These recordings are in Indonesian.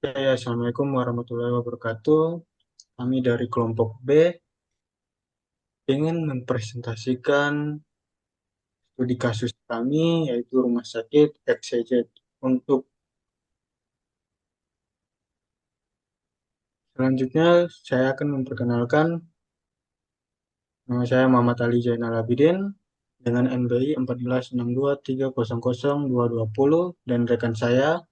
Assalamualaikum warahmatullahi wabarakatuh. Kami dari kelompok B ingin mempresentasikan studi kasus kami, yaitu Rumah Sakit XYZ. Untuk selanjutnya, saya akan memperkenalkan nama saya Muhammad Ali Zainal Abidin dengan NBI 1462300220 dan rekan saya.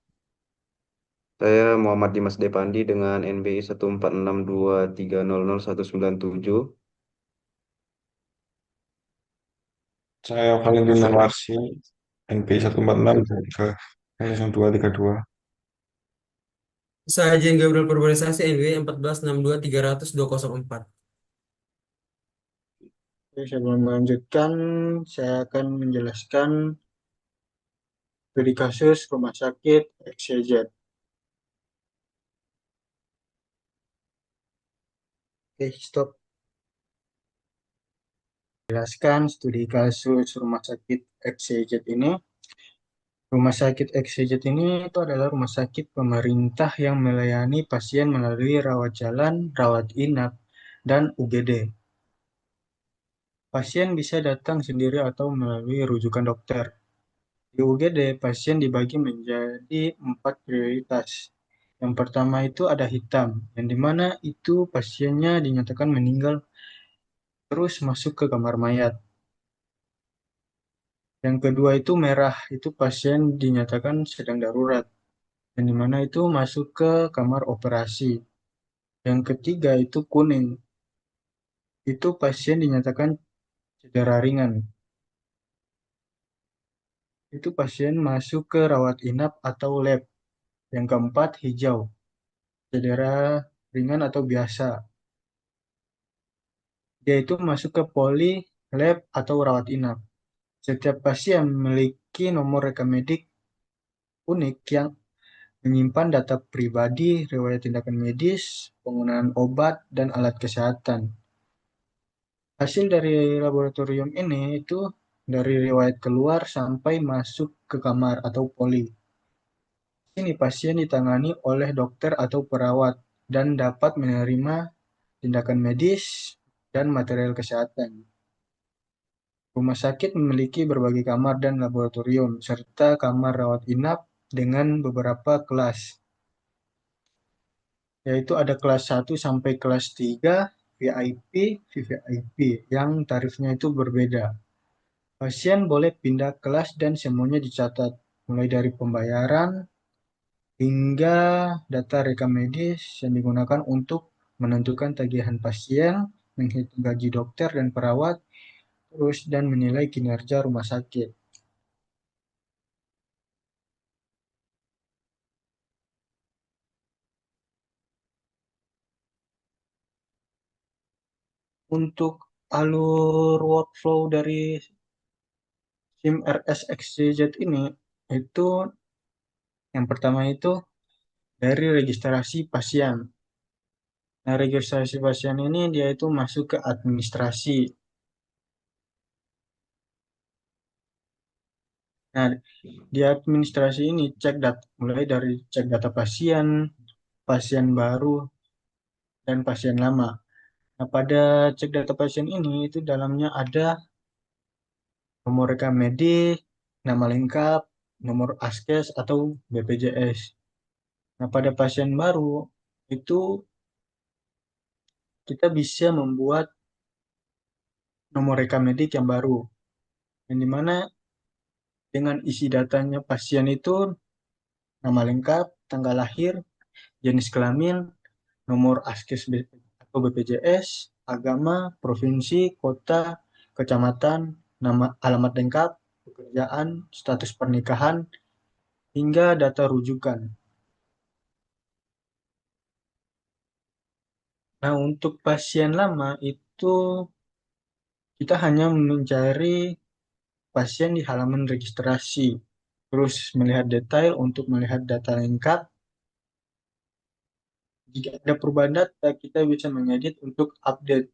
Saya Muhammad Dimas Depandi dengan NBI 1462300197. Saya Valentino Larsi, NPI 14630232. Saya Jen Gabriel Purbaresasi NW 1462300204. Sebelum melanjutkan, saya akan menjelaskan studi kasus Rumah Sakit XYZ. Oke, stop. Jelaskan studi kasus Rumah Sakit XYZ ini. Rumah Sakit XYZ ini itu adalah rumah sakit pemerintah yang melayani pasien melalui rawat jalan, rawat inap, dan UGD. Pasien bisa datang sendiri atau melalui rujukan dokter. Di UGD, pasien dibagi menjadi 4 prioritas. Yang pertama itu ada hitam, yang dimana itu pasiennya dinyatakan meninggal terus masuk ke kamar mayat. Yang kedua itu merah, itu pasien dinyatakan sedang darurat, yang dimana itu masuk ke kamar operasi. Yang ketiga itu kuning, itu pasien dinyatakan cedera ringan, itu pasien masuk ke rawat inap atau lab. Yang keempat hijau, cedera ringan atau biasa, dia itu masuk ke poli, lab, atau rawat inap. Setiap pasien memiliki nomor rekam medik unik yang menyimpan data pribadi, riwayat tindakan medis, penggunaan obat, dan alat kesehatan. Hasil dari laboratorium ini itu dari riwayat keluar sampai masuk ke kamar atau poli. Ini pasien ditangani oleh dokter atau perawat dan dapat menerima tindakan medis dan material kesehatan. Rumah sakit memiliki berbagai kamar dan laboratorium, serta kamar rawat inap dengan beberapa kelas, yaitu ada kelas 1 sampai kelas 3, VIP, VVIP, yang tarifnya itu berbeda. Pasien boleh pindah kelas dan semuanya dicatat, mulai dari pembayaran hingga data rekam medis yang digunakan untuk menentukan tagihan pasien, menghitung gaji dokter dan perawat, terus dan menilai kinerja rumah sakit. Untuk alur workflow dari SIM RSXYZ ini, itu yang pertama itu dari registrasi pasien. Nah, registrasi pasien ini dia itu masuk ke administrasi. Nah, di administrasi ini cek data, mulai dari cek data pasien, pasien baru, dan pasien lama. Nah, pada cek data pasien ini itu dalamnya ada nomor rekam medik, nama lengkap, nomor ASKES atau BPJS. Nah, pada pasien baru itu kita bisa membuat nomor rekam medik yang baru, yang dimana dengan isi datanya pasien itu nama lengkap, tanggal lahir, jenis kelamin, nomor ASKES atau BPJS, agama, provinsi, kota, kecamatan, nama alamat lengkap, pekerjaan, status pernikahan, hingga data rujukan. Nah, untuk pasien lama itu kita hanya mencari pasien di halaman registrasi, terus melihat detail untuk melihat data lengkap. Jika ada perubahan data, kita bisa mengedit untuk update.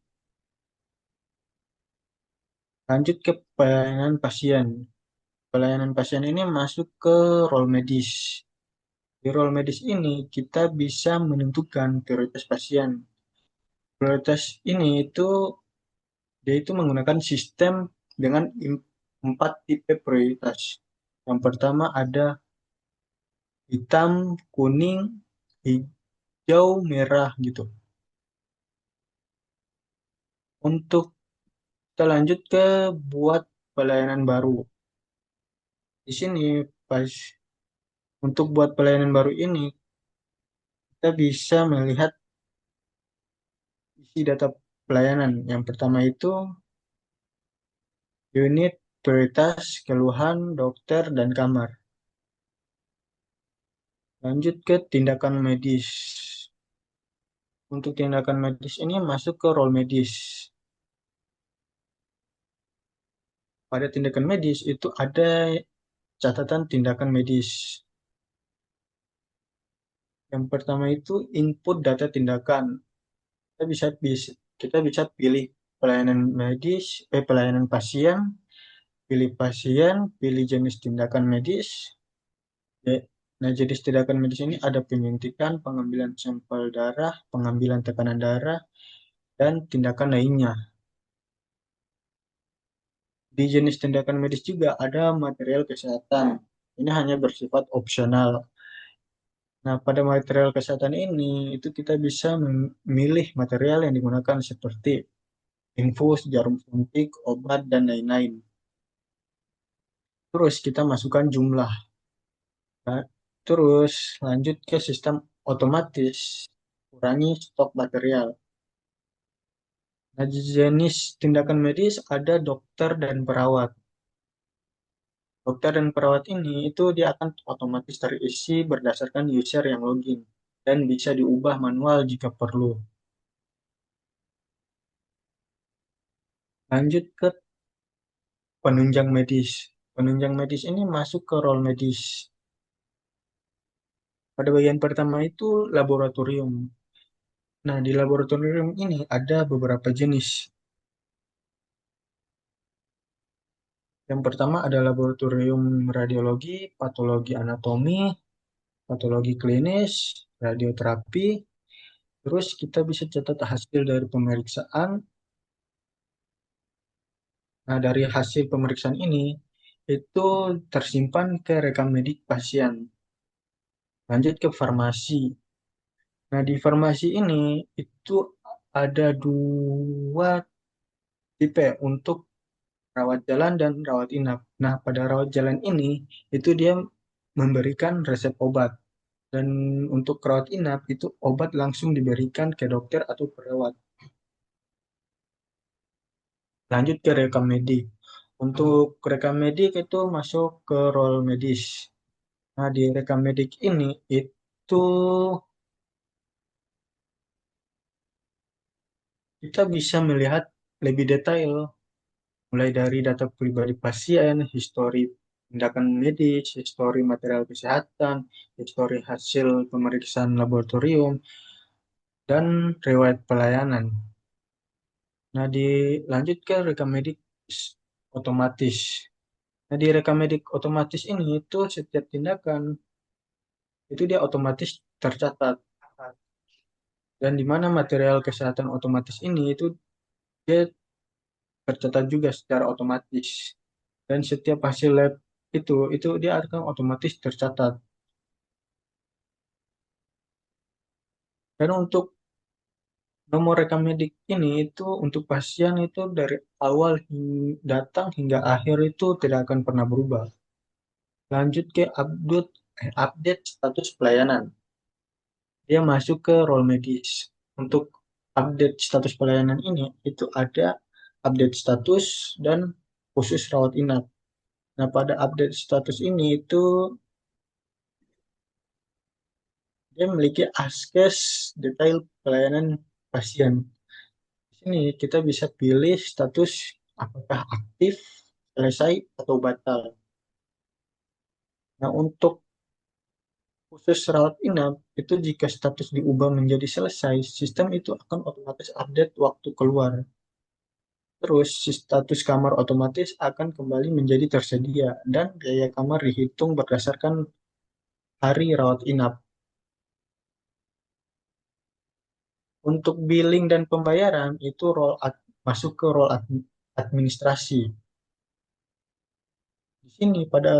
Lanjut ke pelayanan pasien. Pelayanan pasien ini masuk ke role medis. Di Di role medis ini kita bisa menentukan prioritas pasien. Prioritas ini dia itu menggunakan sistem dengan 4 tipe prioritas. Yang pertama ada hitam, kuning, hijau, merah gitu. Untuk kita lanjut ke buat pelayanan baru. Di sini pas untuk buat pelayanan baru ini kita bisa melihat isi data pelayanan. Yang pertama itu unit, prioritas, keluhan, dokter, dan kamar. Lanjut ke tindakan medis. Untuk tindakan medis ini masuk ke role medis. Pada tindakan medis itu ada catatan tindakan medis. Yang pertama itu input data tindakan. Kita bisa pilih pelayanan medis, pelayanan pasien, pilih jenis tindakan medis. Nah, jenis tindakan medis ini ada penyuntikan, pengambilan sampel darah, pengambilan tekanan darah, dan tindakan lainnya. Di jenis tindakan medis juga ada material kesehatan. Ini hanya bersifat opsional. Nah, pada material kesehatan ini itu kita bisa memilih material yang digunakan seperti infus, jarum suntik, obat, dan lain-lain. Terus kita masukkan jumlah. Nah, terus lanjut ke sistem otomatis, kurangi stok material. Nah, jenis tindakan medis ada dokter dan perawat. Dokter dan perawat ini itu dia akan otomatis terisi berdasarkan user yang login dan bisa diubah manual jika perlu. Lanjut ke penunjang medis. Penunjang medis ini masuk ke role medis. Pada bagian pertama itu laboratorium. Nah, di laboratorium ini ada beberapa jenis. Yang pertama ada laboratorium radiologi, patologi anatomi, patologi klinis, radioterapi. Terus kita bisa catat hasil dari pemeriksaan. Nah, dari hasil pemeriksaan ini itu tersimpan ke rekam medik pasien. Lanjut ke farmasi. Nah, di farmasi ini itu ada 2 tipe untuk rawat jalan dan rawat inap. Nah, pada rawat jalan ini itu dia memberikan resep obat. Dan untuk rawat inap itu obat langsung diberikan ke dokter atau perawat. Lanjut ke rekam medik. Untuk rekam medik itu masuk ke role medis. Nah, di rekam medik ini itu kita bisa melihat lebih detail mulai dari data pribadi pasien, histori tindakan medis, histori material kesehatan, histori hasil pemeriksaan laboratorium, dan riwayat pelayanan. Nah, dilanjut ke rekam medik otomatis. Nah, di rekam medik otomatis ini itu setiap tindakan itu dia otomatis tercatat. Dan di mana material kesehatan otomatis ini itu dia tercatat juga secara otomatis. Dan setiap hasil lab itu dia akan otomatis tercatat. Dan untuk nomor rekam medik ini itu untuk pasien itu dari awal datang hingga akhir itu tidak akan pernah berubah. Lanjut ke update status pelayanan. Dia masuk ke role medis. Untuk update status pelayanan ini itu ada update status dan khusus rawat inap. Nah, pada update status ini itu dia memiliki akses detail pelayanan pasien. Di sini kita bisa pilih status apakah aktif, selesai, atau batal. Nah, untuk khusus rawat inap, itu jika status diubah menjadi selesai, sistem itu akan otomatis update waktu keluar. Terus, si status kamar otomatis akan kembali menjadi tersedia, dan biaya kamar dihitung berdasarkan hari rawat inap. Untuk billing dan pembayaran itu masuk ke administrasi. Di sini pada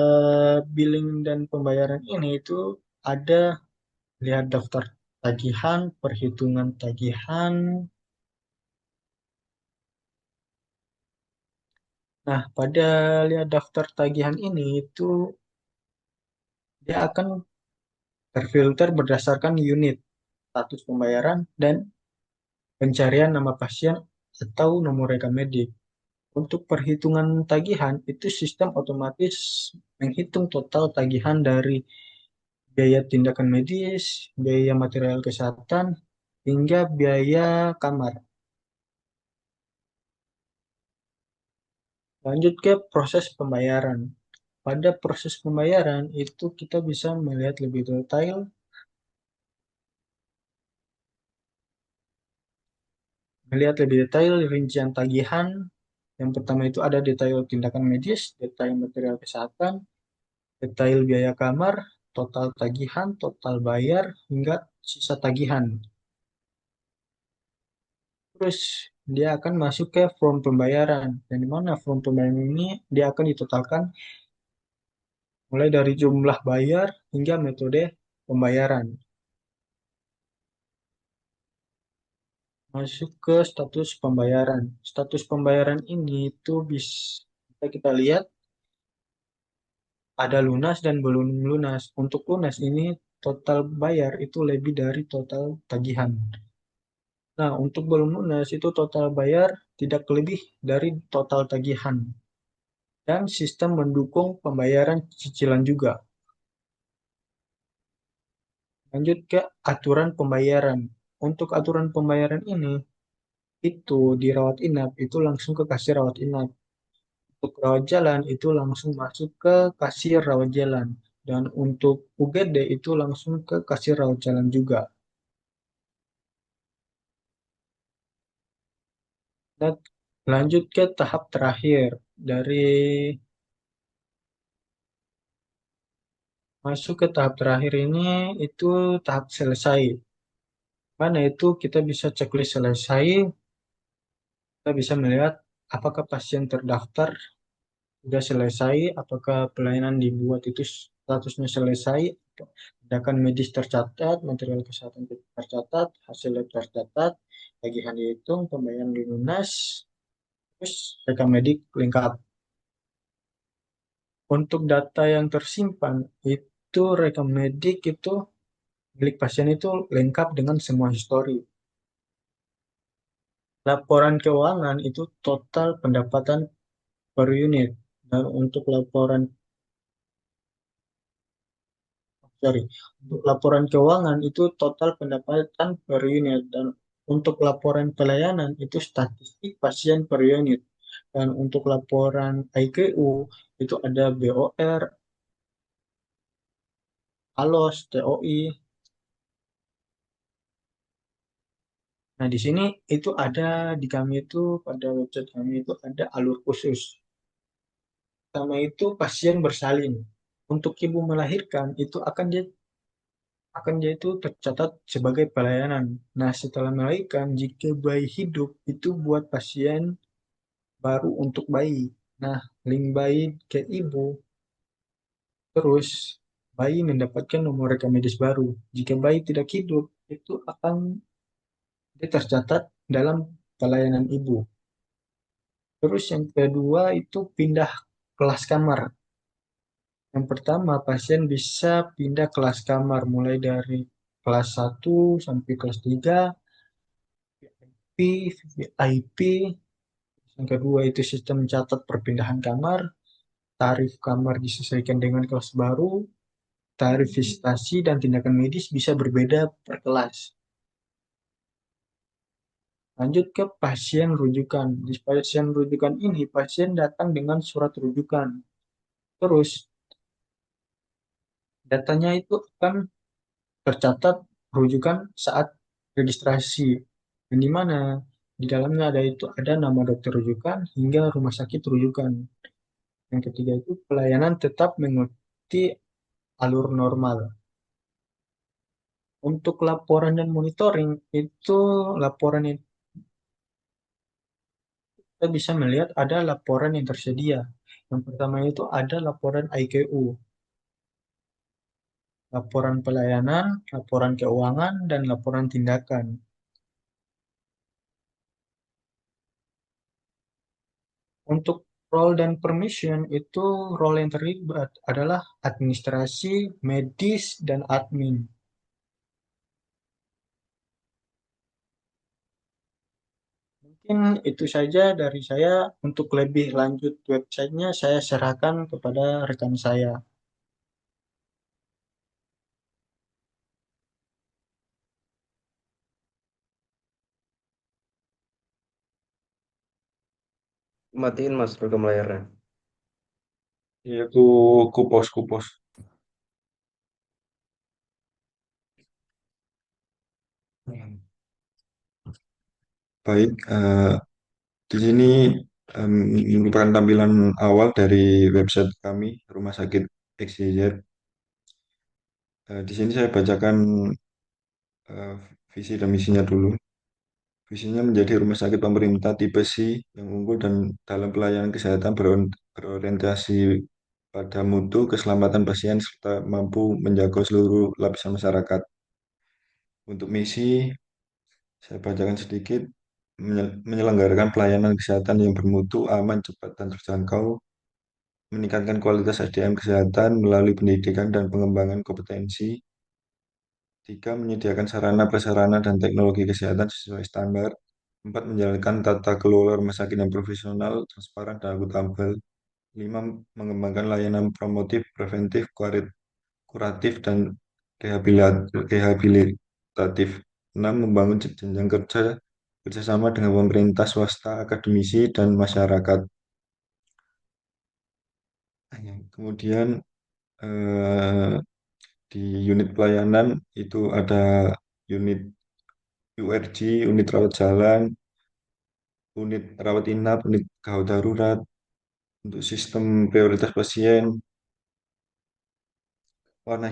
billing dan pembayaran ini itu ada lihat daftar tagihan, perhitungan tagihan. Nah, pada lihat daftar tagihan ini itu dia akan terfilter berdasarkan unit, status pembayaran, dan pencarian nama pasien atau nomor rekam medik. Untuk perhitungan tagihan, itu sistem otomatis menghitung total tagihan dari biaya tindakan medis, biaya material kesehatan, hingga biaya kamar. Lanjut ke proses pembayaran. Pada proses pembayaran itu kita bisa melihat lebih detail rincian tagihan. Yang pertama itu ada detail tindakan medis, detail material kesehatan, detail biaya kamar, total tagihan, total bayar, hingga sisa tagihan. Terus dia akan masuk ke form pembayaran. Dan di mana form pembayaran ini dia akan ditotalkan mulai dari jumlah bayar hingga metode pembayaran. Masuk ke status pembayaran. Status pembayaran ini itu bisa kita lihat ada lunas dan belum lunas. Untuk lunas ini total bayar itu lebih dari total tagihan. Nah, untuk belum lunas itu total bayar tidak lebih dari total tagihan. Dan sistem mendukung pembayaran cicilan juga. Lanjut ke aturan pembayaran. Untuk aturan pembayaran ini, itu di rawat inap, itu langsung ke kasir rawat inap. Untuk rawat jalan, itu langsung masuk ke kasir rawat jalan. Dan untuk UGD itu langsung ke kasir rawat jalan juga. Dan lanjut ke tahap terakhir. Dari masuk ke tahap terakhir ini, itu tahap selesai. Mana itu kita bisa checklist selesai, kita bisa melihat apakah pasien terdaftar sudah selesai, apakah pelayanan dibuat itu statusnya selesai, tindakan medis tercatat, material kesehatan tercatat, hasil lab tercatat, tagihan dihitung, pembayaran dilunas, terus rekam medik lengkap. Untuk data yang tersimpan itu rekam medik itu milik pasien itu lengkap dengan semua histori. Laporan keuangan itu total pendapatan per unit. Dan untuk sorry, untuk laporan keuangan itu total pendapatan per unit. Dan untuk laporan pelayanan itu statistik pasien per unit. Dan untuk laporan IKU itu ada BOR, ALOS, TOI. Nah, di sini itu ada di kami itu pada website kami itu ada alur khusus. Pertama itu pasien bersalin. Untuk ibu melahirkan itu akan dia itu tercatat sebagai pelayanan. Nah, setelah melahirkan jika bayi hidup itu buat pasien baru untuk bayi. Nah, link bayi ke ibu terus bayi mendapatkan nomor rekam medis baru. Jika bayi tidak hidup itu akan dia tercatat dalam pelayanan ibu. Terus yang kedua itu pindah kelas kamar. Yang pertama, pasien bisa pindah kelas kamar mulai dari kelas 1 sampai kelas 3, VIP, VIP. Yang kedua itu sistem catat perpindahan kamar, tarif kamar disesuaikan dengan kelas baru, tarif visitasi dan tindakan medis bisa berbeda per kelas. Lanjut ke pasien rujukan. Di pasien rujukan ini, pasien datang dengan surat rujukan. Terus, datanya itu akan tercatat rujukan saat registrasi. Dan di mana di dalamnya ada nama dokter rujukan hingga rumah sakit rujukan. Yang ketiga itu pelayanan tetap mengikuti alur normal. Untuk laporan dan monitoring itu laporan yang kita bisa melihat ada laporan yang tersedia. Yang pertama itu ada laporan IKU, laporan pelayanan, laporan keuangan, dan laporan tindakan. Untuk role dan permission itu role yang terlibat adalah administrasi, medis, dan admin. Mungkin itu saja dari saya. Untuk lebih lanjut websitenya saya serahkan kepada rekan saya. Matiin Mas rekam layarnya. Yaitu kupos-kupos. Baik, di sini em, merupakan tampilan awal dari website kami, Rumah Sakit XYZ. Di sini saya bacakan eh, visi dan misinya dulu. Visinya menjadi rumah sakit pemerintah tipe C yang unggul dan dalam pelayanan kesehatan berorientasi pada mutu, keselamatan pasien, serta mampu menjaga seluruh lapisan masyarakat. Untuk misi, saya bacakan sedikit, menyelenggarakan pelayanan kesehatan yang bermutu, aman, cepat, dan terjangkau, meningkatkan kualitas SDM kesehatan melalui pendidikan dan pengembangan kompetensi. Tiga, menyediakan sarana prasarana dan teknologi kesehatan sesuai standar. Empat, menjalankan tata kelola rumah sakit yang profesional, transparan, dan akuntabel. Lima, mengembangkan layanan promotif, preventif, kuratif, dan rehabilitatif. Enam, membangun jenjang kerja kerjasama dengan pemerintah, swasta, akademisi, dan masyarakat. Kemudian eh, di unit pelayanan itu ada unit URG, unit rawat jalan, unit rawat inap, unit gawat darurat, untuk sistem prioritas pasien, warna,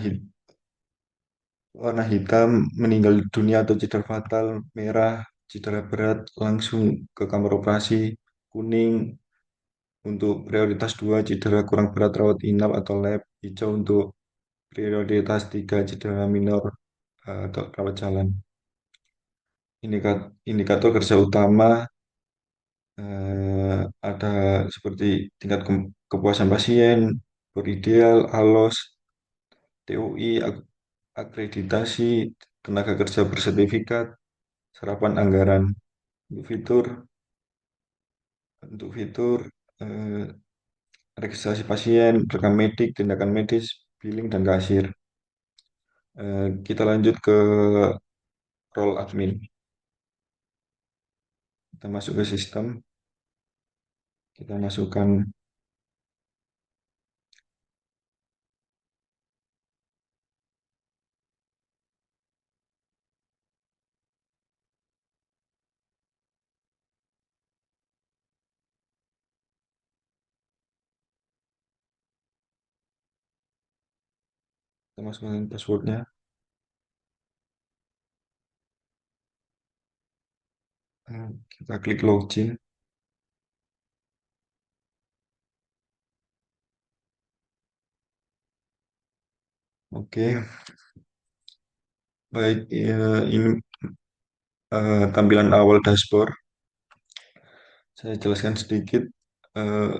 warna hitam, meninggal dunia atau cedera fatal, merah, cedera berat, langsung ke kamar operasi, kuning, untuk prioritas 2 cedera kurang berat, rawat inap atau lab, hijau untuk prioritas 3 cedera minor atau rawat jalan. Indikator kerja utama ada seperti tingkat kepuasan pasien, bor ideal, ALOS, TUI, akreditasi, tenaga kerja bersertifikat, serapan anggaran. Untuk fitur, untuk fitur eh, registrasi pasien, rekam medik, tindakan medis, billing, dan kasir. Kita lanjut ke role admin. Kita masuk ke sistem, kita masukkan kita masukkan passwordnya. Kita klik login. Oke, baik. Ini tampilan awal dashboard. Saya jelaskan sedikit. Eh,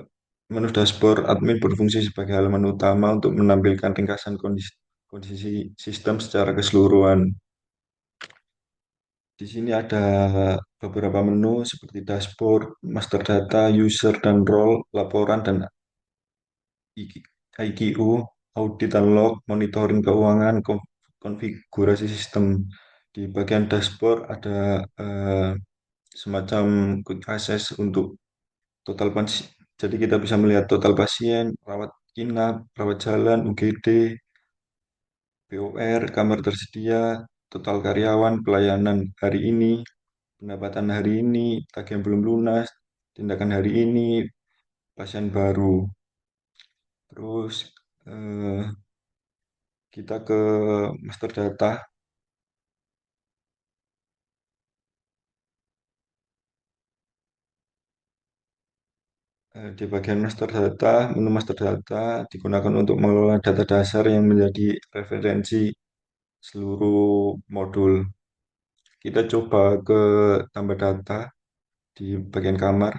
Menu dashboard admin berfungsi sebagai halaman utama untuk menampilkan ringkasan kondisi sistem secara keseluruhan. Di sini ada beberapa menu seperti dashboard, master data, user dan role, laporan dan IQU, audit dan log, monitoring keuangan, konfigurasi sistem. Di bagian dashboard ada semacam quick access untuk total pasien. Jadi kita bisa melihat total pasien, rawat inap, rawat jalan, UGD, POR, kamar tersedia, total karyawan, pelayanan hari ini, pendapatan hari ini, tagihan belum lunas, tindakan hari ini, pasien baru. Terus kita ke master data. Di bagian master data, menu master data digunakan untuk mengelola data dasar yang menjadi referensi seluruh modul. Kita coba ke tambah data di bagian kamar.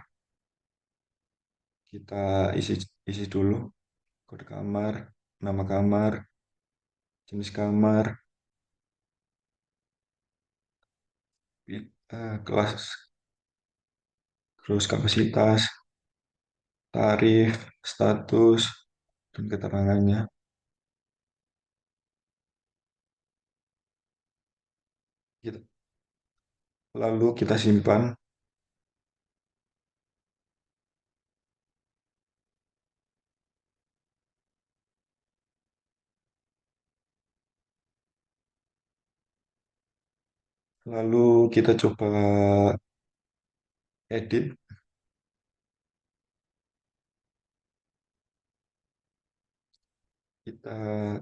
Kita isi isi dulu kode kamar, nama kamar, jenis kamar, kelas, terus kapasitas, tarif, status, dan keterangannya. Kita- Lalu kita simpan. Lalu kita coba edit. Kita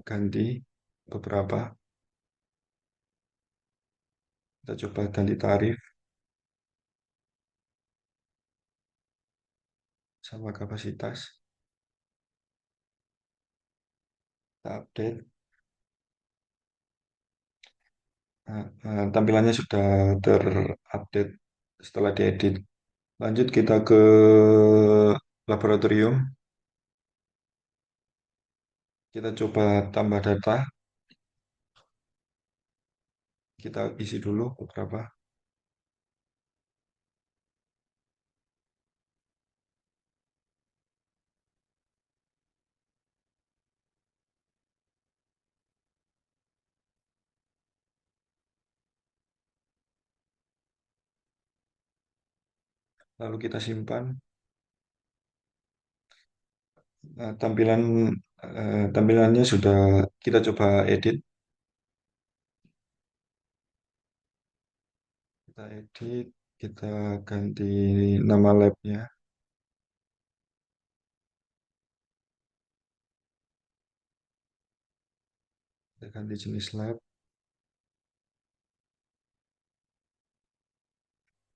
ganti beberapa. Kita coba ganti tarif sama kapasitas. Kita update. Tampilannya sudah terupdate setelah diedit. Lanjut kita ke laboratorium. Kita coba tambah data. Kita isi dulu beberapa. Lalu kita simpan. Tampilan tampilannya sudah kita coba edit. Kita edit. Kita ganti nama labnya. Kita ganti jenis lab.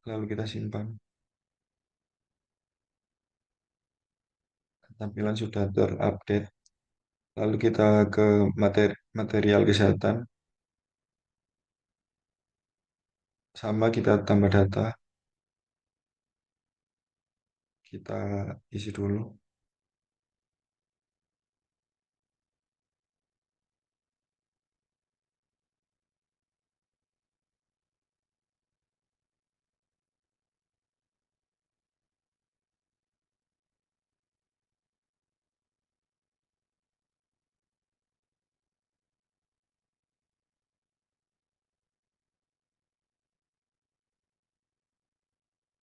Lalu kita simpan. Tampilan sudah terupdate. Lalu kita ke material kesehatan. Sama kita tambah data. Kita isi dulu.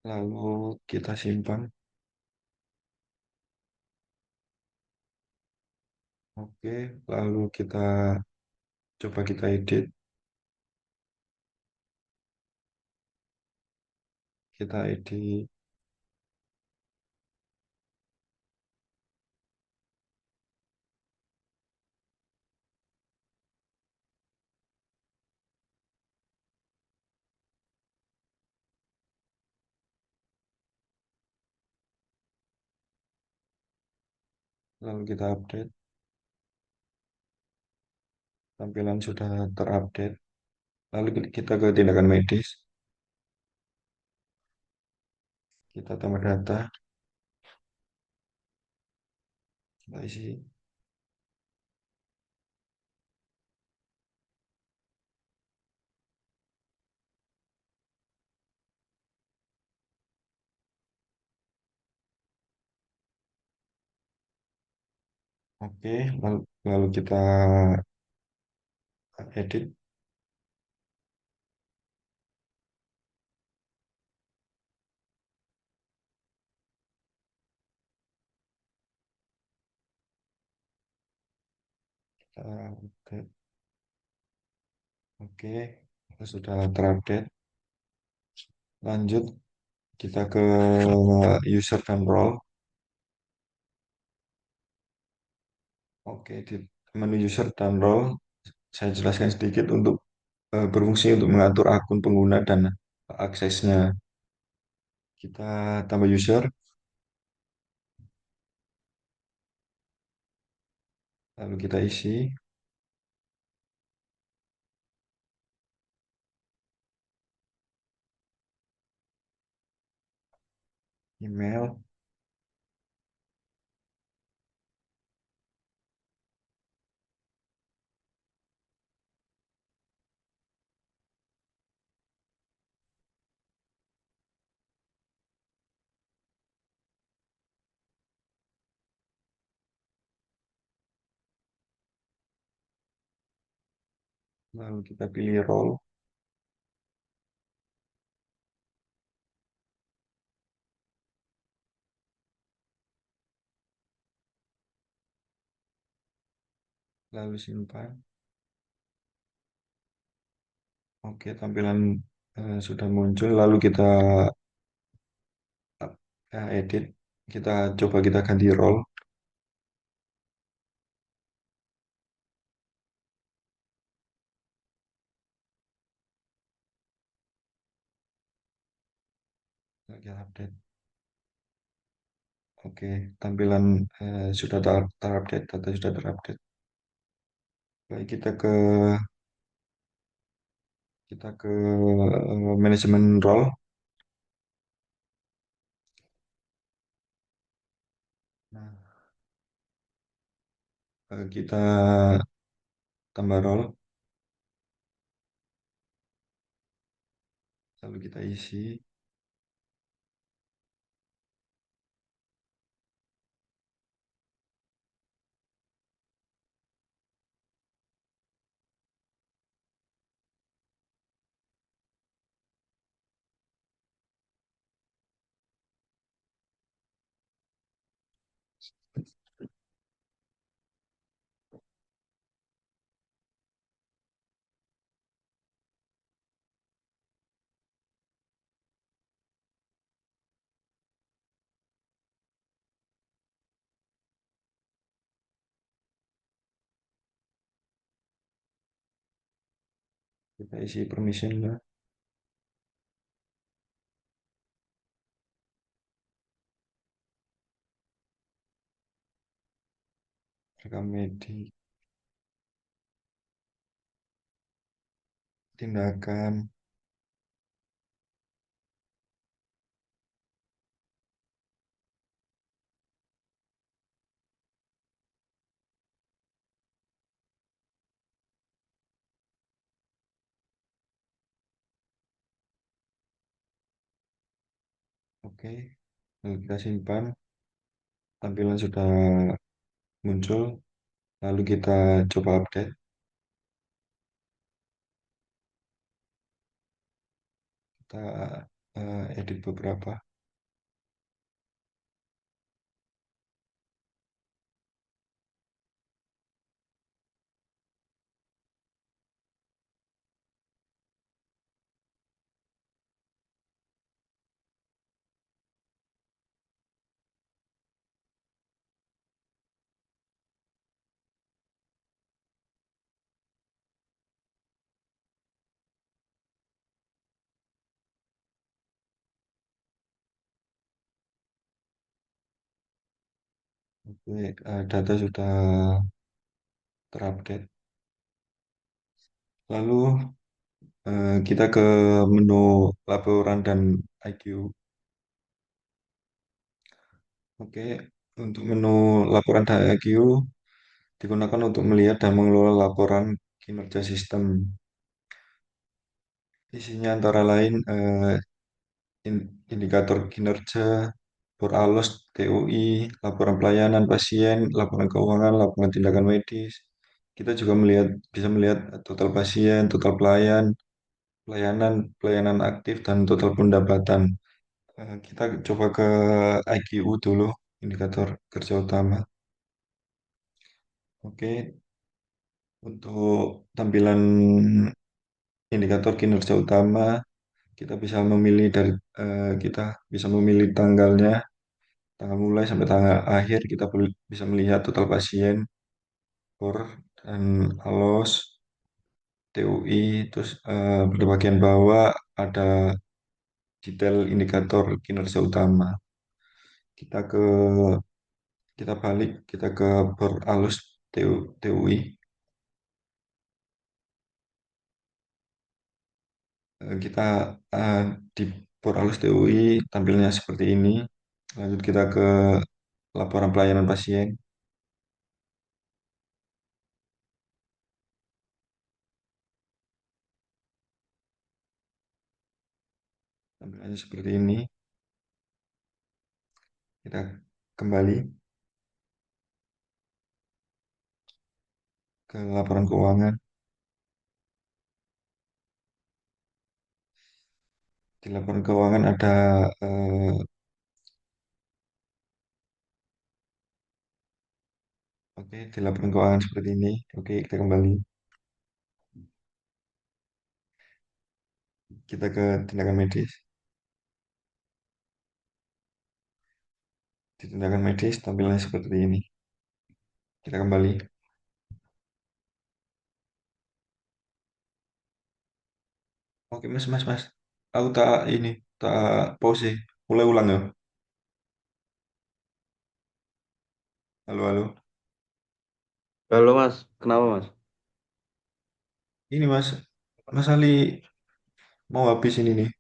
Lalu kita simpan. Oke, lalu coba kita edit. Kita edit. Lalu kita update. Tampilan sudah terupdate. Lalu kita ke tindakan medis. Kita tambah data. Kita isi. Oke, lalu kita edit. Kita update. Oke, sudah terupdate. Lanjut, kita ke user dan role. Oke, di menu user dan role, saya jelaskan sedikit untuk berfungsi untuk mengatur akun pengguna dan aksesnya. Kita tambah user. lalu kita isi email, lalu kita pilih role, lalu simpan. Oke, tampilan sudah muncul, lalu kita edit, kita ganti role, kita update. Oke, tampilan sudah terupdate, data sudah terupdate. Baik, kita ke manajemen role. Nah, kita tambah role, lalu kita isi. Kita isi permission lah, rekam medik, tindakan. Oke, lalu kita simpan. Tampilan sudah muncul, lalu kita coba update. Kita edit beberapa. Oke, data sudah terupdate. Lalu kita ke menu laporan dan IQ. Oke, untuk menu laporan dan IQ digunakan untuk melihat dan mengelola laporan kinerja sistem. Isinya antara lain indikator kinerja, Alus, TUI, laporan pelayanan pasien, laporan keuangan, laporan tindakan medis. Kita juga bisa melihat total pasien, total pelayanan, pelayanan aktif, dan total pendapatan. Kita coba ke IQU dulu, indikator kerja utama. Oke, untuk tampilan indikator kinerja utama, kita bisa memilih kita bisa memilih tanggalnya, tanggal mulai sampai tanggal akhir. Kita bisa melihat total pasien, POR, dan ALOS, TUI. Terus di bagian bawah ada detail indikator kinerja utama. Kita ke kita balik, kita ke POR ALOS TUI. Kita eh, di Poralus TUI tampilnya seperti ini. Lanjut kita ke laporan pelayanan pasien. Tampilannya seperti ini. Kita kembali ke laporan keuangan. Di laporan keuangan ada oke, di laporan keuangan seperti ini. Oke, kita kembali. Kita ke tindakan medis. Di tindakan medis tampilannya seperti ini. Kita kembali. Oke, Mas, Mas, Mas. Aku tak ini, tak pause. Mulai ulang ya. Halo, halo. Halo Mas, kenapa Mas? Ini Mas, Mas Ali mau habis ini nih.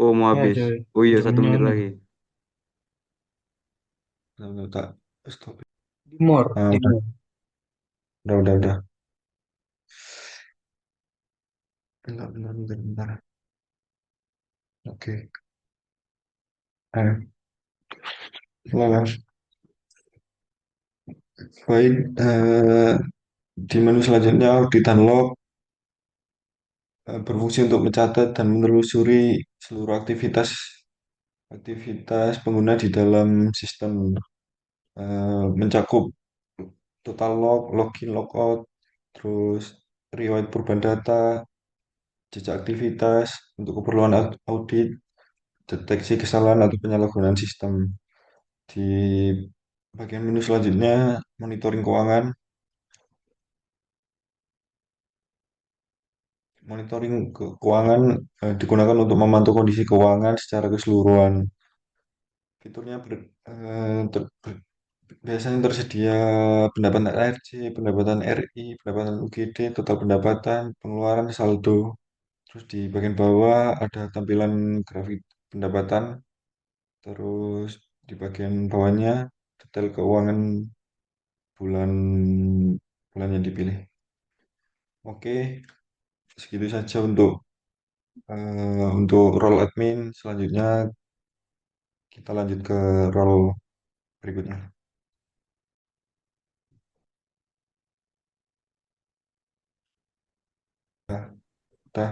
Oh mau Ya, habis. coy. Oh iya, satu Ujungnya menit ini. lagi. Tak stop. Dimor, Ah, udah, Dimor. udah. Bentar. Oke. Eh, Nah, baik. Di menu selanjutnya audit unlock berfungsi untuk mencatat dan menelusuri seluruh aktivitas aktivitas pengguna di dalam sistem, mencakup total log, login, logout, terus riwayat perubahan data, jejak aktivitas untuk keperluan audit, deteksi kesalahan atau penyalahgunaan sistem. Di bagian menu selanjutnya, monitoring keuangan. Monitoring keuangan digunakan untuk memantau kondisi keuangan secara keseluruhan. Fiturnya biasanya tersedia pendapatan RC, pendapatan RI, pendapatan UGD, total pendapatan, pengeluaran, saldo. Terus di bagian bawah ada tampilan grafik pendapatan. Terus di bagian bawahnya detail keuangan bulan bulan yang dipilih. Oke, segitu saja untuk role admin. Selanjutnya kita lanjut ke role berikutnya. Nah, udah.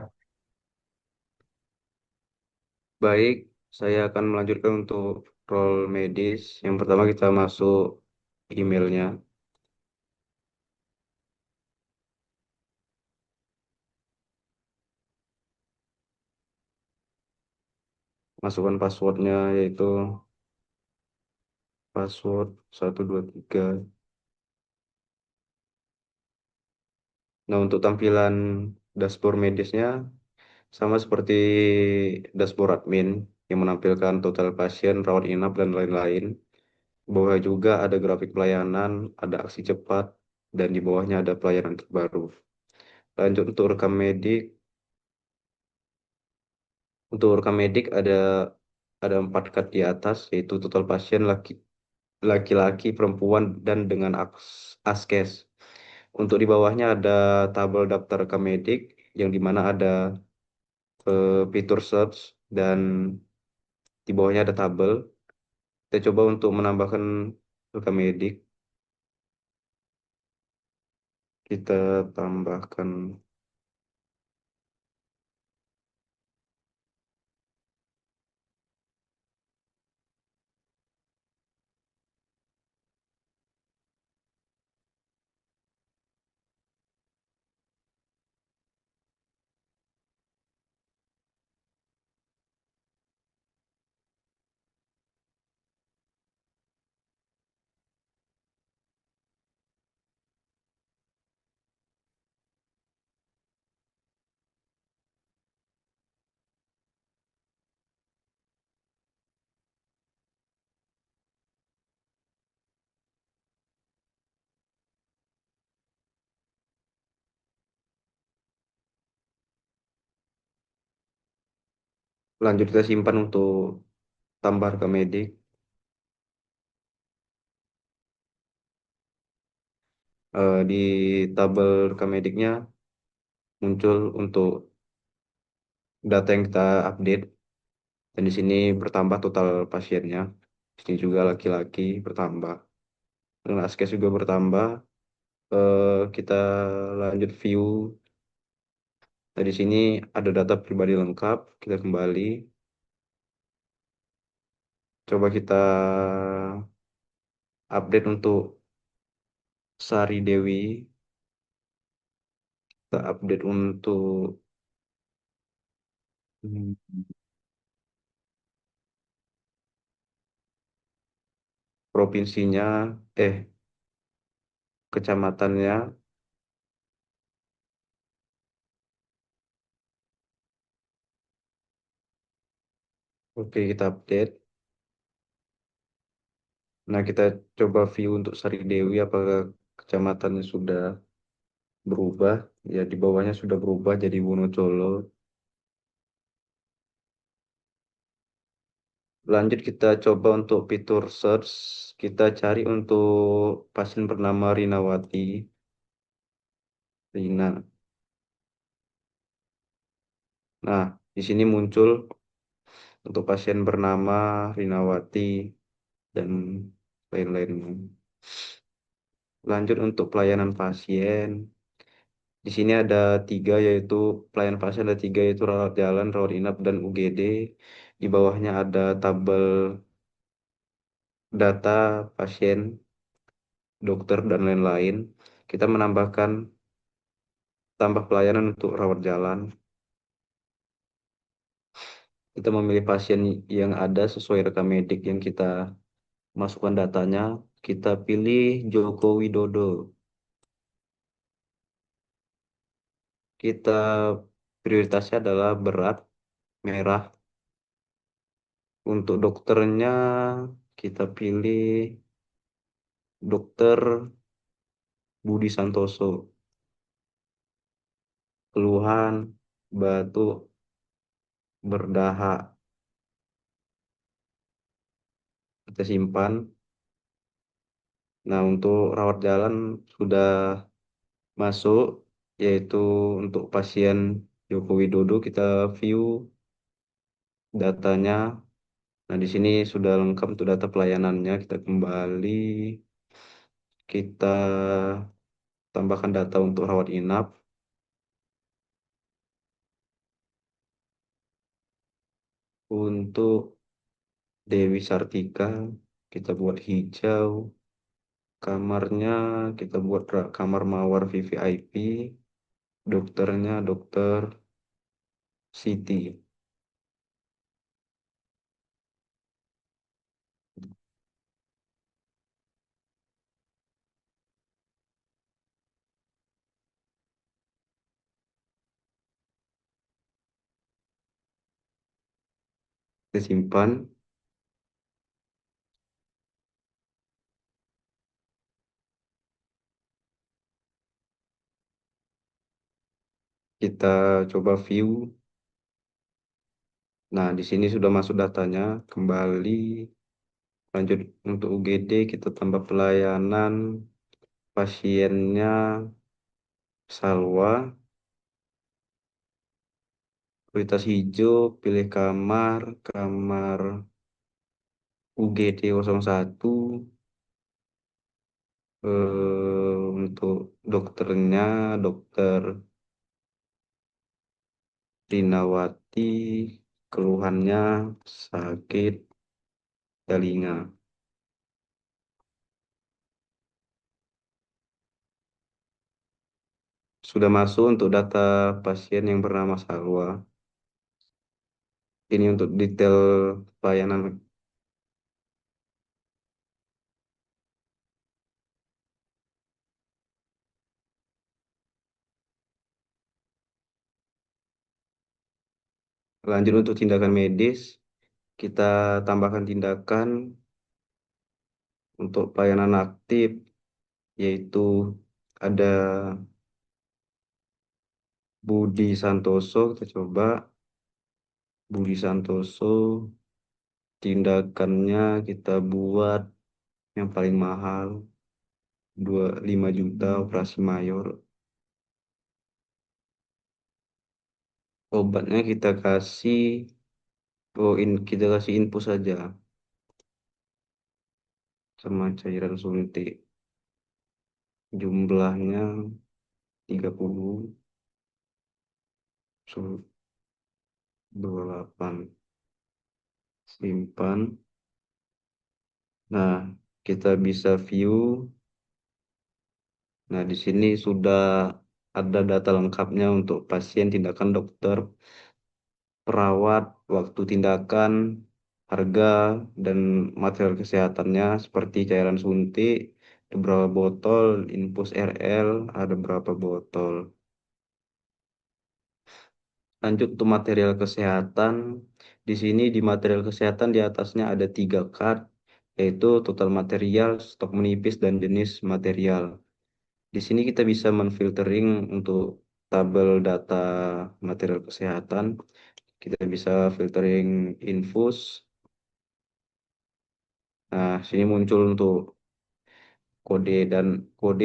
Baik, saya akan melanjutkan untuk role medis. Yang pertama kita masuk emailnya, masukkan passwordnya yaitu password 123. Nah untuk tampilan dashboard medisnya sama seperti dashboard admin yang menampilkan total pasien, rawat inap, dan lain-lain. Di bawah juga ada grafik pelayanan, ada aksi cepat, dan di bawahnya ada pelayanan terbaru. Lanjut untuk rekam medik. Untuk rekam medik ada 4 cut di atas, yaitu total pasien laki-laki, perempuan, dan dengan askes. Untuk di bawahnya ada tabel daftar rekam medik, yang dimana ada fitur search, dan di bawahnya ada tabel. Kita coba untuk menambahkan rekam medik. Kita tambahkan. Lanjut kita simpan untuk tambah rekam medik. Di tabel rekam mediknya muncul untuk data yang kita update, dan di sini bertambah total pasiennya. Di sini juga laki-laki bertambah, dan askes juga bertambah. Kita lanjut view. Nah, di sini ada data pribadi lengkap. Kita kembali. Coba kita update untuk Sari Dewi. Kita update untuk hmm, provinsinya, kecamatannya. Oke, kita update. Nah, kita coba view untuk Sari Dewi, apakah kecamatannya sudah berubah. Ya, di bawahnya sudah berubah jadi Wonocolo. Lanjut kita coba untuk fitur search. Kita cari untuk pasien bernama Rinawati. Rina. Nah, di sini muncul untuk pasien bernama Rinawati dan lain-lainnya. Lanjut untuk pelayanan pasien. Di sini ada tiga, yaitu pelayanan pasien ada tiga, yaitu rawat jalan, rawat inap, dan UGD. Di bawahnya ada tabel data pasien, dokter, dan lain-lain. Kita menambahkan tambah pelayanan untuk rawat jalan. Kita memilih pasien yang ada sesuai rekam medik yang kita masukkan datanya. Kita pilih Joko Widodo. Kita prioritasnya adalah berat, merah. Untuk dokternya kita pilih Dokter Budi Santoso. Keluhan, batuk, berdahak. Kita simpan. Nah, untuk rawat jalan sudah masuk, yaitu untuk pasien Joko Widodo. Kita view datanya. Nah, di sini sudah lengkap untuk data pelayanannya. Kita kembali. Kita tambahkan data untuk rawat inap. Untuk Dewi Sartika, kita buat hijau. Kamarnya kita buat kamar mawar VVIP. Dokternya dokter Siti. Kita simpan. Kita coba view. Nah, di sini sudah masuk datanya. Kembali. Lanjut untuk UGD, kita tambah pelayanan. Pasiennya Salwa. Prioritas hijau, pilih kamar UGD 01. Untuk dokternya, dokter Rinawati. Keluhannya sakit telinga. Sudah masuk untuk data pasien yang bernama Salwa. Ini untuk detail pelayanan. Lanjut untuk tindakan medis, kita tambahkan tindakan untuk pelayanan aktif, yaitu ada Budi Santoso. Kita coba Budi Santoso, tindakannya kita buat yang paling mahal, 5 juta operasi mayor. Obatnya kita kasih infus saja sama cairan suntik. Jumlahnya 30, 28. Simpan. Nah, kita bisa view. Nah, di sini sudah ada data lengkapnya untuk pasien, tindakan dokter, perawat, waktu tindakan, harga, dan material kesehatannya seperti cairan suntik, ada berapa botol, infus RL, ada berapa botol. Lanjut untuk material kesehatan. Di sini di material kesehatan di atasnya ada 3 card, yaitu total material, stok menipis, dan jenis material. Di sini kita bisa menfiltering untuk tabel data material kesehatan. Kita bisa filtering infus. Nah, sini muncul untuk kode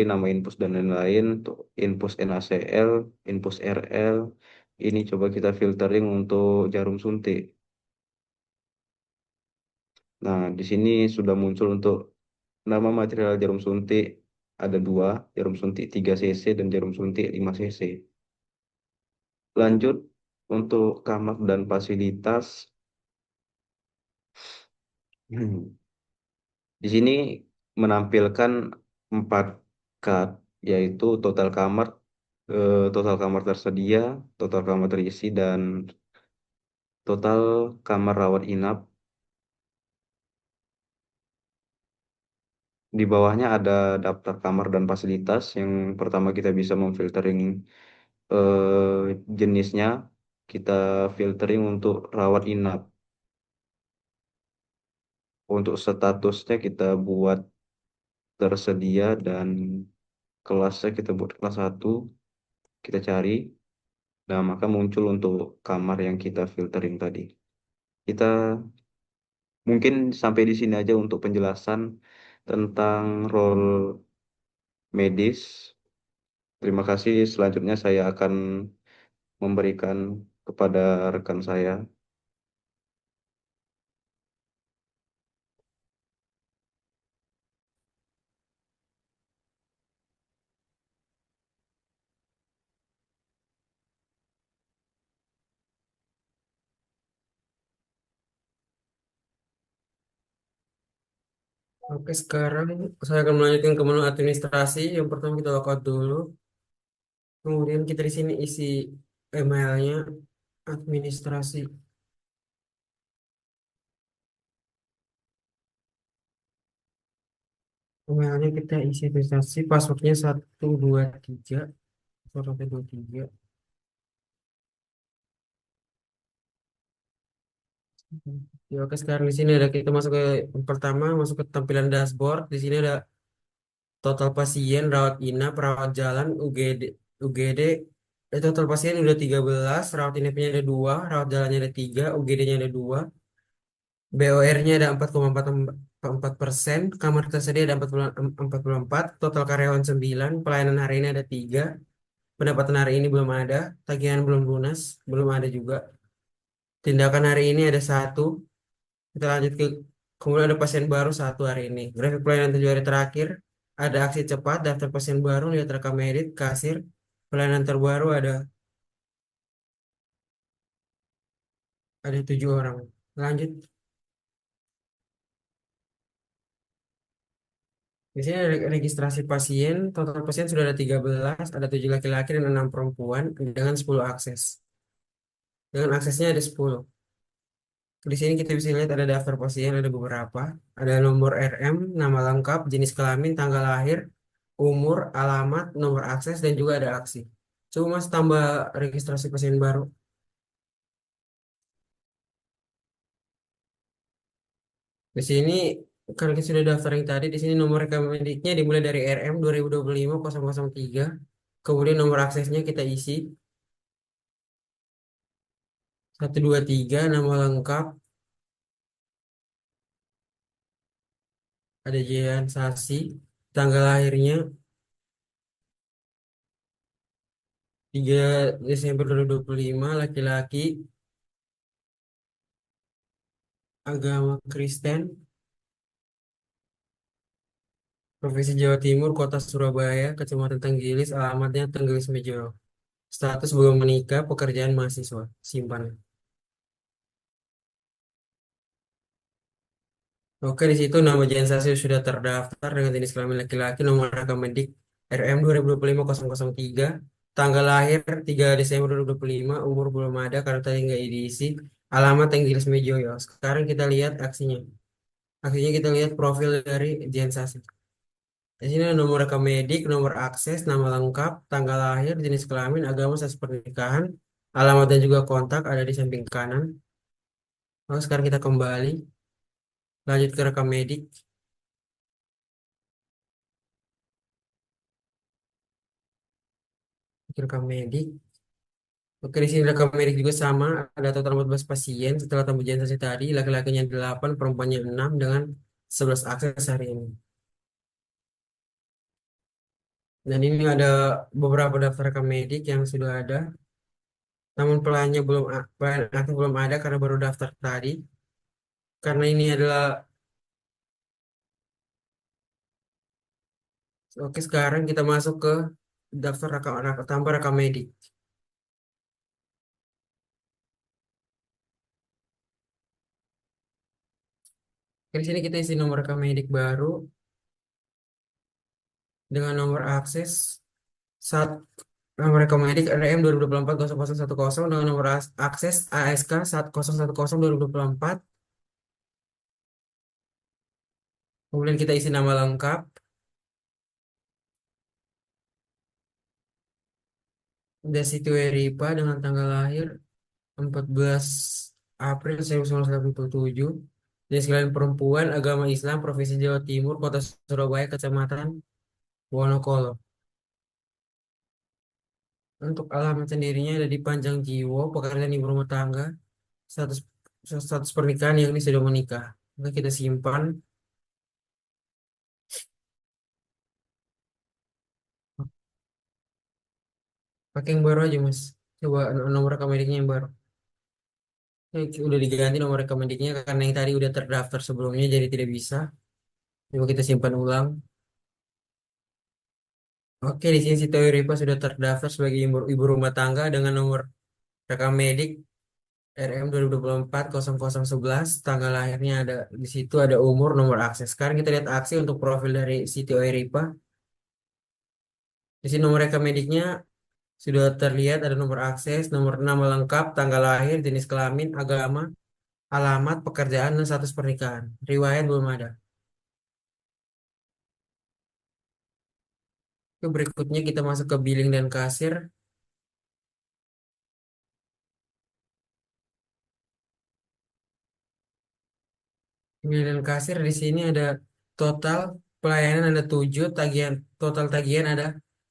nama infus dan lain-lain. Untuk infus NaCl, infus RL. Ini coba kita filtering untuk jarum suntik. Nah, di sini sudah muncul untuk nama material jarum suntik ada 2, jarum suntik 3 cc dan jarum suntik 5 cc. Lanjut untuk kamar dan fasilitas. Di sini menampilkan 4 card, yaitu total kamar tersedia, total kamar terisi, dan total kamar rawat inap. Di bawahnya ada daftar kamar dan fasilitas. Yang pertama kita bisa memfiltering jenisnya. Kita filtering untuk rawat inap. Untuk statusnya kita buat tersedia dan kelasnya kita buat kelas 1. Kita cari. Nah, maka muncul untuk kamar yang kita filtering tadi. Kita mungkin sampai di sini aja untuk penjelasan tentang role medis. Terima kasih. Selanjutnya saya akan memberikan kepada rekan saya. Oke, sekarang saya akan melanjutkan ke menu administrasi. Yang pertama kita login dulu. Kemudian kita di sini isi emailnya, administrasi. Emailnya kita isi administrasi, passwordnya 123, 123. Ya, oke, sekarang di sini ada kita masuk ke yang pertama, masuk ke tampilan dashboard. Di sini ada total pasien, rawat inap, rawat jalan, UGD. Total pasien udah 13, rawat inapnya ada 2, rawat jalannya ada 3, UGD-nya ada 2, BOR-nya ada 4,44%, kamar tersedia ada 44, total karyawan 9, pelayanan hari ini ada 3, pendapatan hari ini belum ada, tagihan belum lunas, belum ada juga. Tindakan hari ini ada 1. Kita lanjut ke kemudian ada pasien baru 1 hari ini. Grafik pelayanan 7 hari terakhir. Ada aksi cepat, daftar pasien baru, lihat rekam medis, kasir. Pelayanan terbaru ada 7 orang. Lanjut. Di sini ada registrasi pasien. Total pasien sudah ada 13, ada 7 laki-laki dan 6 perempuan dengan 10 akses. Dengan aksesnya ada 10. Di sini kita bisa lihat ada daftar pasien, ada beberapa. Ada nomor RM, nama lengkap, jenis kelamin, tanggal lahir, umur, alamat, nomor akses, dan juga ada aksi. Coba Mas tambah registrasi pasien baru. Di sini kalau kita sudah daftar yang tadi, di sini nomor rekam mediknya dimulai dari RM 2025-003. Kemudian nomor aksesnya kita isi. Satu dua tiga nama lengkap ada Jean Sasi, tanggal lahirnya 3 Desember 2025, laki-laki, agama Kristen, Provinsi Jawa Timur, Kota Surabaya, Kecamatan Tenggilis, alamatnya Tenggilis Mejo. Status belum menikah, pekerjaan mahasiswa, simpan. Oke, di situ nama Jean Sasi sudah terdaftar dengan jenis kelamin laki-laki, nomor rekam medik RM 2025-003, tanggal lahir 3 Desember 2025, umur belum ada karena tadi nggak diisi, alamat Tenggilis Mejo ya. Sekarang kita lihat aksinya. Aksinya kita lihat profil dari Jean Sasi. Di sini ada nomor rekam medik, nomor akses, nama lengkap, tanggal lahir, jenis kelamin, agama, status pernikahan, alamat dan juga kontak ada di samping kanan. Lalu sekarang kita kembali, lanjut ke rekam medik. Rekam medik. Oke, di sini rekam medik juga sama, ada total 14 pasien setelah tambah sesi tadi, laki-lakinya 8, perempuannya 6 dengan 11 akses hari ini. Dan ini ada beberapa daftar rekam medik yang sudah ada, namun pelayan aktif belum ada karena baru daftar tadi. Karena ini adalah Oke, sekarang kita masuk ke daftar tambah rekam medik. Di sini kita isi nomor rekam medik baru dengan nomor akses saat nomor rekam medik RM 2024-0010 dengan nomor akses ASK 1010-2024. Kemudian kita isi nama lengkap, Desitu Eripa dengan tanggal lahir 14 April 1987. Jenis kelamin perempuan, agama Islam, Provinsi Jawa Timur, Kota Surabaya, Kecamatan Wonokolo. Untuk alamat sendirinya ada di Panjang Jiwo, pekerjaan ibu rumah tangga, status status pernikahan yang ini sudah menikah. Oke, kita simpan. Pakai yang baru aja, Mas. Coba nomor rekam mediknya yang baru. Udah diganti nomor rekam mediknya karena yang tadi udah terdaftar sebelumnya jadi tidak bisa. Coba kita simpan ulang. Oke, di sini si Toyo Ripa sudah terdaftar sebagai ibu rumah tangga dengan nomor rekam medik RM 2024-0011, tanggal lahirnya ada di situ, ada umur, nomor akses. Sekarang kita lihat aksi untuk profil dari Siti Oeripa. Di sini nomor rekam mediknya sudah terlihat, ada nomor akses, nomor nama lengkap, tanggal lahir, jenis kelamin, agama, alamat, pekerjaan, dan status pernikahan. Riwayat belum ada. Oke, berikutnya kita masuk ke billing dan kasir. Billing dan kasir di sini ada total pelayanan ada 7, total tagihan ada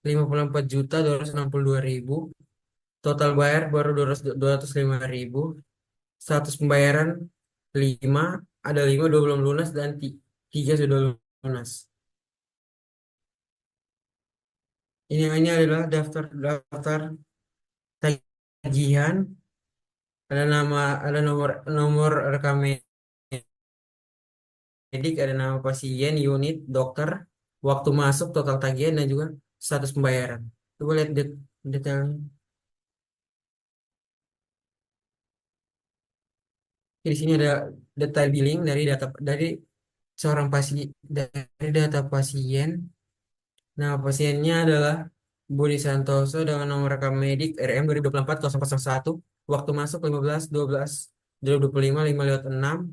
54.262.000. Total bayar baru 205.000. Status pembayaran 5, ada 5 dua belum lunas dan 3 sudah lunas. Ini adalah daftar daftar tagihan, ada nama, ada nomor nomor rekam medik, ada nama pasien, unit, dokter, waktu masuk, total tagihan dan juga status pembayaran. Coba lihat detailnya. Di sini ada detail billing dari seorang pasien, dari data pasien. Nah, pasiennya adalah Budi Santoso dengan nomor rekam medik RM 2024-001, waktu masuk 15/12/2025, 5/6,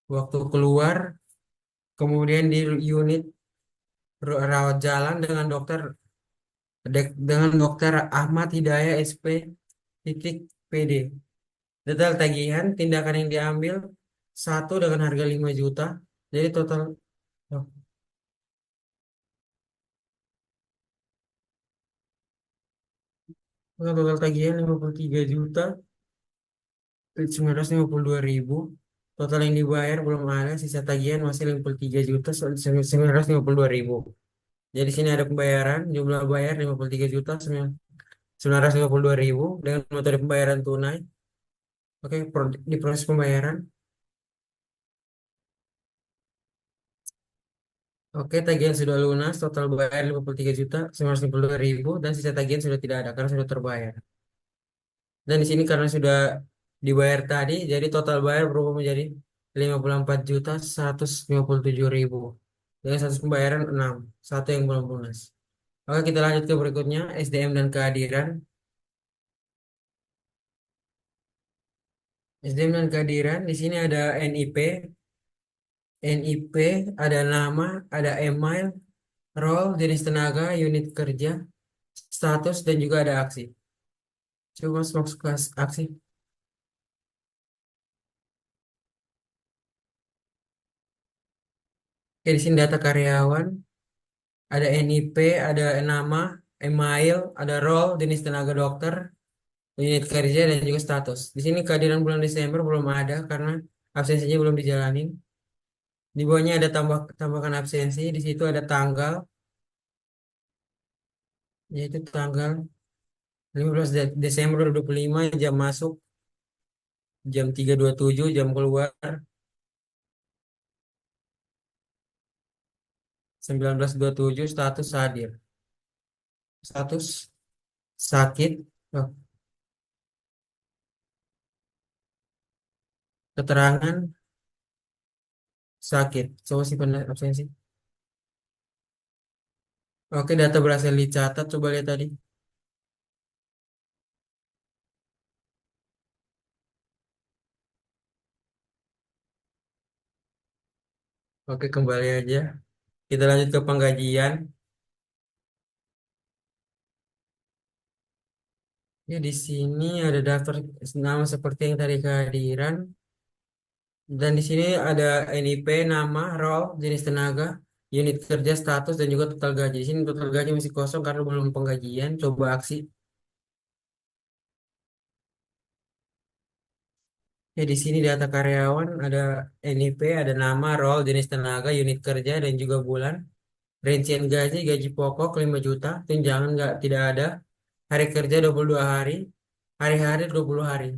waktu keluar, kemudian di unit rawat jalan dengan dokter Ahmad Hidayah SP titik PD. Detail tagihan, tindakan yang diambil, satu dengan harga 5 juta, jadi total oh, total tagihan 53 juta. 952.000. Total yang dibayar belum ada, sisa tagihan masih 53 juta 952.000. Jadi sini ada pembayaran, jumlah bayar 53 juta 952.000 dengan metode pembayaran tunai. Oke, di proses pembayaran. Oke, tagihan sudah lunas, total bayar 53 juta 952.000 dan sisa tagihan sudah tidak ada karena sudah terbayar. Dan di sini karena sudah dibayar tadi, jadi total bayar berubah menjadi 54 juta 157.000 dengan status pembayaran 6, satu yang belum lunas. Oke, kita lanjut ke berikutnya, SDM dan kehadiran. SDM dan kehadiran, di sini ada NIP, NIP, ada nama, ada email, role, jenis tenaga, unit kerja, status, dan juga ada aksi. Coba masuk ke aksi. Oke, di sini data karyawan, ada NIP, ada nama, email, ada role, jenis tenaga dokter, unit kerja, dan juga status. Di sini kehadiran bulan Desember belum ada karena absensinya belum dijalanin. Di bawahnya ada tambahkan absensi, di situ ada tanggal, yaitu tanggal 15 Desember 2025, jam masuk, jam 3.27, jam keluar, 19.27, status hadir. Status sakit, oh, keterangan sakit. Coba simpan absensi. Oke, data berhasil dicatat. Coba lihat tadi. Oke, kembali aja. Kita lanjut ke penggajian. Ya, di sini ada daftar nama seperti yang tadi kehadiran. Dan di sini ada NIP, nama, role, jenis tenaga, unit kerja, status, dan juga total gaji. Di sini total gaji masih kosong karena belum penggajian. Coba aksi. Ya, di sini data karyawan ada NIP, ada nama, role, jenis tenaga, unit kerja, dan juga bulan. Rincian gaji, gaji pokok 5 juta, tunjangan nggak tidak ada. Hari kerja 22 hari, hari-hari 20 hari.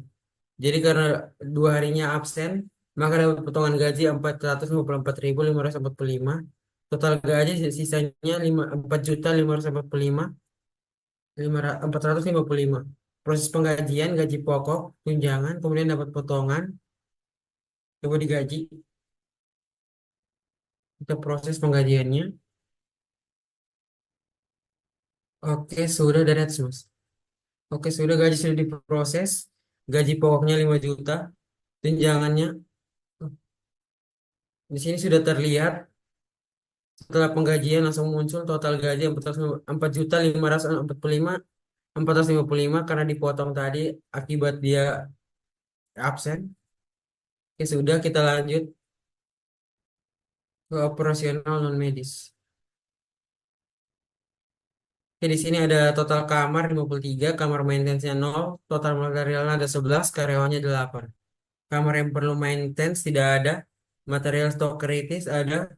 Jadi karena 2 harinya absen, maka dapat potongan gaji 454.545. Total gaji sisanya 4.545, 455. Proses penggajian gaji pokok, tunjangan, kemudian dapat potongan, coba digaji. Kita proses penggajiannya. Oke, sudah dari atas, Mas. Oke, sudah gaji sudah diproses. Gaji pokoknya 5 juta. Tunjangannya di sini sudah terlihat. Setelah penggajian langsung muncul total gaji 4.545.455 karena dipotong tadi akibat dia absen. Oke, sudah kita lanjut ke operasional non medis. Oke, di sini ada total kamar 53, kamar maintenance-nya 0, total materialnya ada 11, karyawannya 8. Kamar yang perlu maintenance tidak ada, material stok kritis ada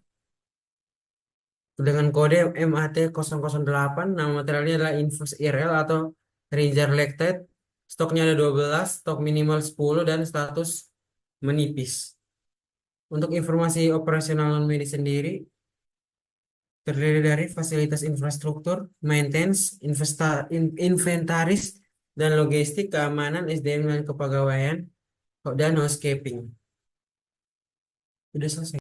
dengan kode MAT008, nama materialnya adalah infus IRL atau Ranger Lactate, stoknya ada 12, stok minimal 10 dan status menipis. Untuk informasi operasional non medis sendiri terdiri dari fasilitas infrastruktur, maintenance, inventaris, dan logistik, keamanan, SDM dan kepegawaian, dan housekeeping. Sudah selesai.